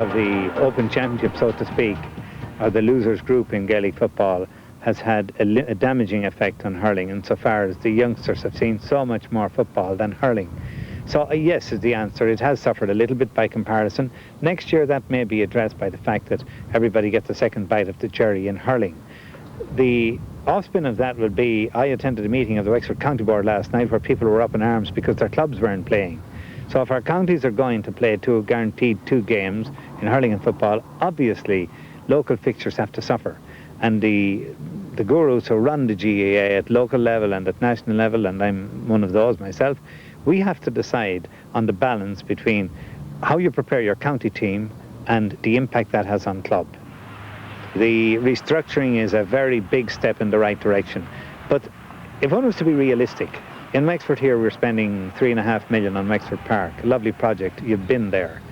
of the Open Championship, so to speak, or the losers group in Gaelic football, has had a damaging effect on hurling insofar as the youngsters have seen so much more football than hurling. So yes is the answer. It has suffered a little bit by comparison. Next year that may be addressed by the fact that everybody gets a second bite of the cherry in hurling. The offspin of that will be, I attended a meeting of the Wexford County Board last night where people were up in arms because their clubs weren't playing. So if our counties are going to play guaranteed two games in hurling and football, obviously local fixtures have to suffer. And the gurus who run the GAA at local level and at national level, and I'm one of those myself, we have to decide on the balance between how you prepare your county team and the impact that has on club. The restructuring is a very big step in the right direction. But if one was to be realistic, in Wexford here we're spending $3.5 million on Wexford Park, a lovely project, you've been there.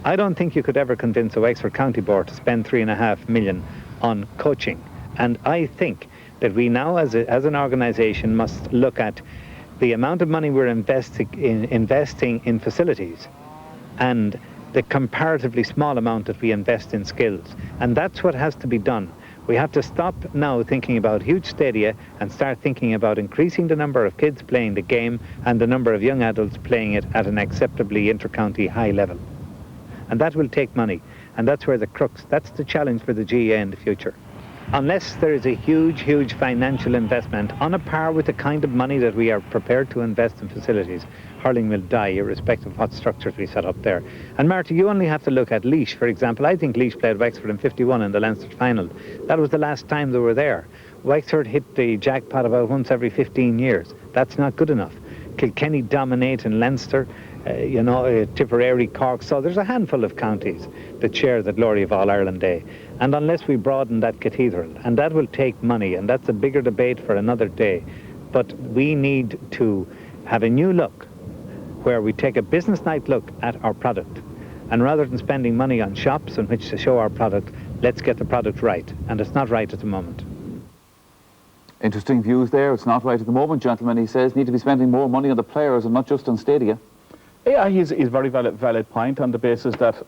I don't think you could ever convince a Wexford County Board to spend $3.5 million on coaching. And I think that we now as an organisation must look at the amount of money we're investing in facilities and the comparatively small amount that we invest in skills. And that's what has to be done. We have to stop now thinking about huge stadia and start thinking about increasing the number of kids playing the game and the number of young adults playing it at an acceptably inter-county high level. And that will take money. And that's where the crux, that's the challenge for the GAA in the future. Unless there is a huge financial investment on a par with the kind of money that we are prepared to invest in facilities, hurling will die irrespective of what structures we set up there. And Marty, you only have to look at Laois, for example. I think Laois played Wexford in '51 in the Leinster final. That was the last time they were there. Wexford hit the jackpot about once every 15 years. That's not good enough. Kilkenny dominate in Leinster, Tipperary, Cork. So there's a handful of counties that share the glory of All-Ireland Day. And unless we broaden that cathedral, and that will take money, and that's a bigger debate for another day, but we need to have a new look where we take a business night look at our product. And rather than spending money on shops in which to show our product, let's get the product right. And it's not right at the moment. Interesting views there. It's not right at the moment, gentlemen. He says need to be spending more money on the players and not just on stadia. Yeah, he's very valid point on the basis that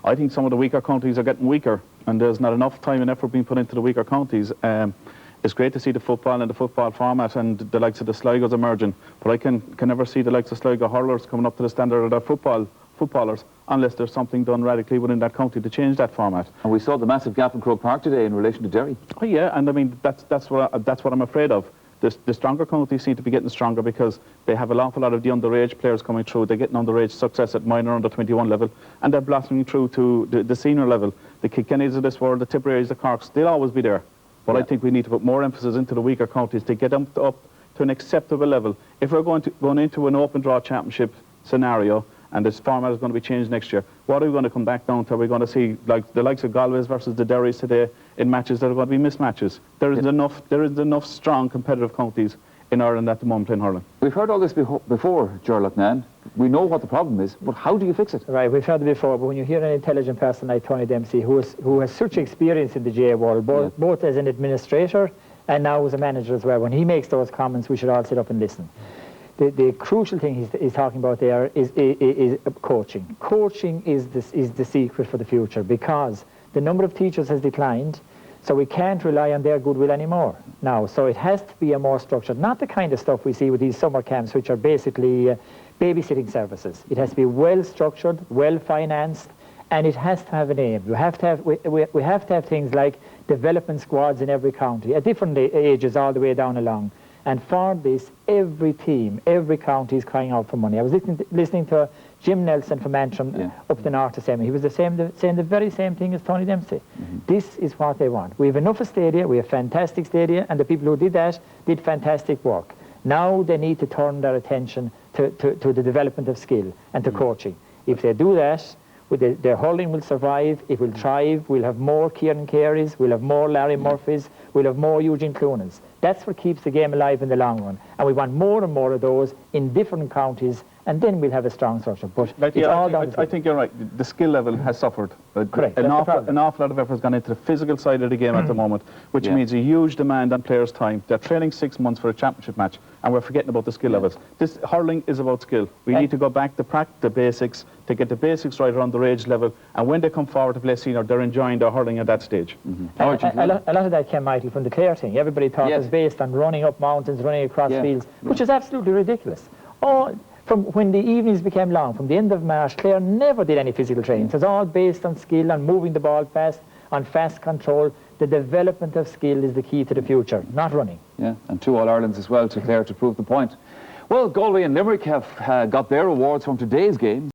I think some of the weaker counties are getting weaker and there's not enough time and effort being put into the weaker counties. It's great to see the football and the football format and the likes of the Sligo's emerging, but I can never see the likes of Sligo hurlers coming up to the standard of their footballers unless there's something done radically within that county to change that format. And we saw the massive gap in Croke Park today in relation to Derry. Oh yeah, and I mean that's what I'm afraid of. The stronger counties seem to be getting stronger because they have an awful lot of the underage players coming through. They're getting underage success at minor under 21 level, and they're blossoming through to the senior level. The Kilkennys of this world, the Tipperaries, the Corks, they'll always be there. But yeah. I think we need to put more emphasis into the weaker counties to get them up to an acceptable level. If we're going into an open draw championship scenario and this format is going to be changed next year, what are we going to come back down to? Are we going to see like the likes of Galway's versus the Derrys today in matches that are going to be mismatches? There isn't enough strong competitive counties in Ireland at the moment in hurling. We've heard all this before, Loughnane. We know what the problem is, but how do you fix it? Right, we've heard it before, but when you hear an intelligent person like Tony Dempsey, who has such experience in the GAA world, both as an administrator and now as a manager as well, when he makes those comments, we should all sit up and listen. The crucial thing he's talking about there is coaching. Coaching is the secret for the future because the number of teachers has declined, so we can't rely on their goodwill anymore now. So it has to be a more structured, not the kind of stuff we see with these summer camps, which are basically babysitting services. It has to be well structured, well financed, and it has to have an aim. We have to have things like development squads in every county at different ages all the way down along. And for this, every team, every county is crying out for money. I was listening to Jim Nelson from Antrim up the north of Semi. He was saying the very same thing as Tony Dempsey. This is what they want. We have enough of stadia, we have fantastic stadia, and the people who did that did fantastic work. Now they need to turn their attention to the development of skill and to coaching. If they do that, their hurling will survive, it will thrive, we'll have more Kieran Careys, we'll have more Larry Murphys, we'll have more Eugene Cloonans. That's what keeps the game alive in the long run. And we want more and more of those in different counties and then we'll have a strong structure. But Right, it's yeah, all down to I think you're right. The skill level has suffered. Correct, An that's the awful lot of effort has gone into the physical side of the game at the moment, which means a huge demand on players' time. They're training 6 months for a championship match, and we're forgetting about the skill levels. This hurling is about skill. We need to go back to practice the basics, to get the basics right around their age level, and when they come forward to play senior, they're enjoying their hurling at that stage. A lot of that came, Michael, from the Clare thing. Everybody thought it was based on running up mountains, running across fields, which is absolutely ridiculous. From when the evenings became long, from the end of March, Clare never did any physical training. It was all based on skill, on moving the ball fast, on fast control. The development of skill is the key to the future, not running. Yeah, and 2 All-Irelands as well to Clare to prove the point. Well, Galway and Limerick have got their awards from today's game.